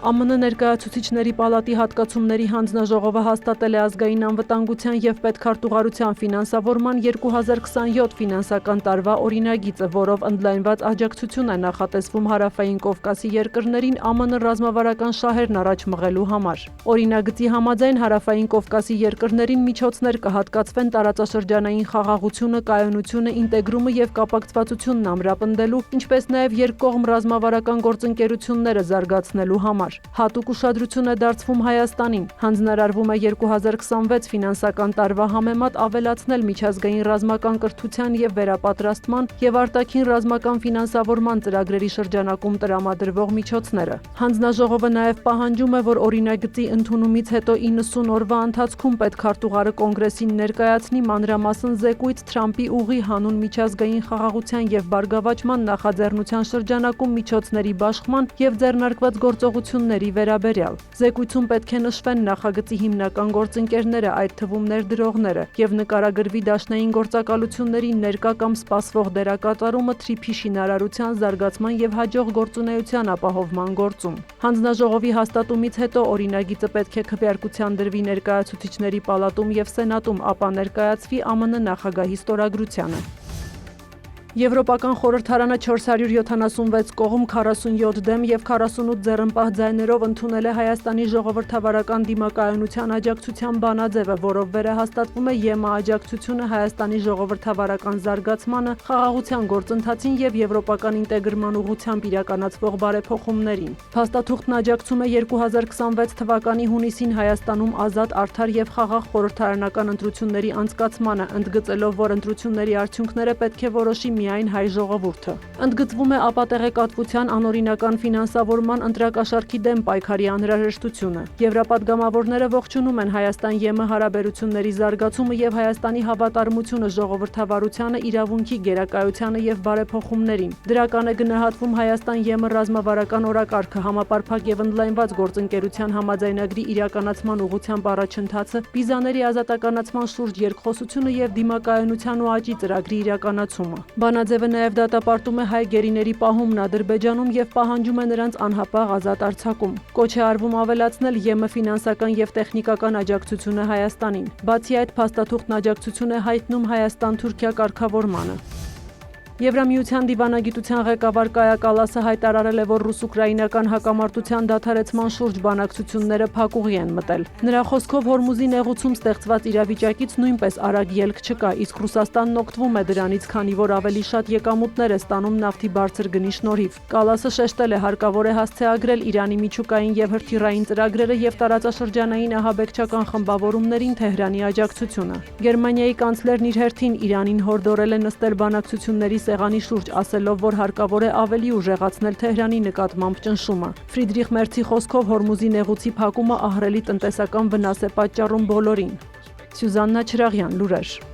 ԱՄՆ ներկայացուցիչների պալատի հատկացումների հանձնաժողովը հաստատել է ազգային անվտանգության և պետքարտուղարության ֆինանսավորման 2027 ֆինանսական տարվա օրինագիծը, որով ընդլայնված աջակցություն է նախատեսվում Հարավային Կովկասի երկրներին ԱՄՆ ռազմավարական շահերն առաջ մղելու համար։ Օրինագծի համաձայն Հարավային Կովկասի երկրներին միջոցներ կհատկացվեն տարածաշրջանային խաղաղությունը, կայունությունը, ինտեգրումը և կապակցվածությունն ամրապնդելու, ինչպես նաև երկկողմ ռազմավարական գործընկերությունները զարգացնելու համար։ Հատուկ ուշադրություն է դարձվում Հայաստանին։ Հանձնարարվում է 2026 ֆինանսական տարվա համեմատ ավելացնել միջազգային ռազմական կրթության և վերապատրաստման և արտաքին ռազմական ֆինանսավորման ծրագրերի շրջանակում տրամադրվող միջոցները։ Հանձնաժողովը նաև պահանջում է, որ օրինագծի ընդունումից հետո 90 օրվա ընթացքում պետքարտուղարը Կոնգրեսին ներկայացնի մանրամասն զեկույց Թրամփի ուղի հանուն միջազգային խաղաղության և բարգավաճման նախաձեռնության շրջանակում միջոցների բաշխման և ձեռնարկված գործողությունների վերաբերյալ։ Զեկույցում պետք է նշվեն նախագծի հիմնական գործընկերները, այդ թվում ներդրողները, և նկարագրվի դաշնային գործակալությունների ներկա կամ սպասվող դերակատարումը թրիփի շինարարության, զարգացման և հաջող գործունեության ապահովման գործում։ Հանձնաժողովի հաստատումից հետո օրինագիծը պետք է քվեարկության դրվի ներկայացուցիչների պալատում և սենատում, ապա ներկայացվի ԱՄՆ նախագահի ստորագրությանը։ Եվրոպական խորհրդարանը 476 կողմ, 47 դեմ և 48 ձեռնպահ ձայներով ընդունել է Հայաստանի ժողովրդավարական դիմակայունության աջակցության բանաձևը, որով վերահաստատվում է ԵՄ աջակցությունը Հայաստանի ժողովրդավարական զարգացմանը, խաղաղության գործընթացին և եվրոպական ինտեգրման ուղղությամբ իրականացվող բարեփոխումներին։ Փաստաթուղթն աջակցում է 2026 թվականի հունիսին Հայաստանում ազատ, արդար և խաղաղ խորհրդարանական ընտրությունների անցկացմանը, ընդգծելով, որ ընտրությունների արդյունքները պետք է որոշի միայն հայ ժողովուրդը։ Ընդգծվում է ապատեղեկատվության, անօրինական ֆինանսավորման, ընտրակաշառքի դեմ պայքարի անհրաժեշտությունը։ Եվրապատգամավորները ողջունում են Հայաստան-ԵՄ հարաբերությունների զարգացումը և Հայաստանի հավատարմությունը ժողովրդավարությանը, իրավունքի գերակայությանը և բարեփոխումներին։ Դրական է գնահատվում Հայաստան-ԵՄ ռազմավարական օրակարգը, համապարփակ և ընդլայնված գործընկերության համաձայնագրի իրականացման ուղղությամբ առաջընթացը, վիզաների ազատականացման շուրջ երկխոսությունը և դիմակայունության ու աճի ծրագրի իրականացումը։ Բանաձևը նաև դատապարտում է հայ գերիների պահումն Ադրբեջանում և պահանջում է նրանց անհապաղ ազատ արձակում։ Կոչ է արվում ավելացնել ԵՄ ֆինանսական և տեխնիկական աջակցությունը Հայաստանին։ Բացի այդ, փաստաթուղթն աջակցություն է հայտնում Հայաստան-Թուրքիա կարգավորմանը։ Եվրամիության դիվանագիտության ղեկավար Կայա Կալասը հայտարարել է, որ ռուս-ուկրաինական հակամարտության դադարեցման շուրջ բանակցությունները փակուղի են մտել։ Նրա խոսքով Հորմուզի նեղուցում ստեղծված իրավիճակից նույնպես արագ ելք չկա, իսկ Ռուսաստանն օգտվում է դրանից, քանի որ ավելի շատ եկամուտներ է ստանում նավթի բարձր գնի շնորհիվ։ Կալասը շեշտել է, հարկավոր է հասցեագրել Իրանի միջուկային և հրթիռային ծրագրերը և տարածաշրջանային ահաբեկչական խմբավորումներին Թեհրանի աջակցությունը։ Գերմանիայի կանցլերն իր հերթին Իրանին հորդորել է նստել բանակցությունների սեղանի շուրջ, ասելով, որ հարկավոր է ավելի ուժեղացնել Թեհրանի նկատմամբ ճնշումը։ Ֆրիդրիխ Մերցի խոսքով Հորմուզի նեղուցի փակումը ահռելի տնտեսական վնաս է պատճառում բոլորին։ Սյուզաննա Չրաղյան, լուրեր։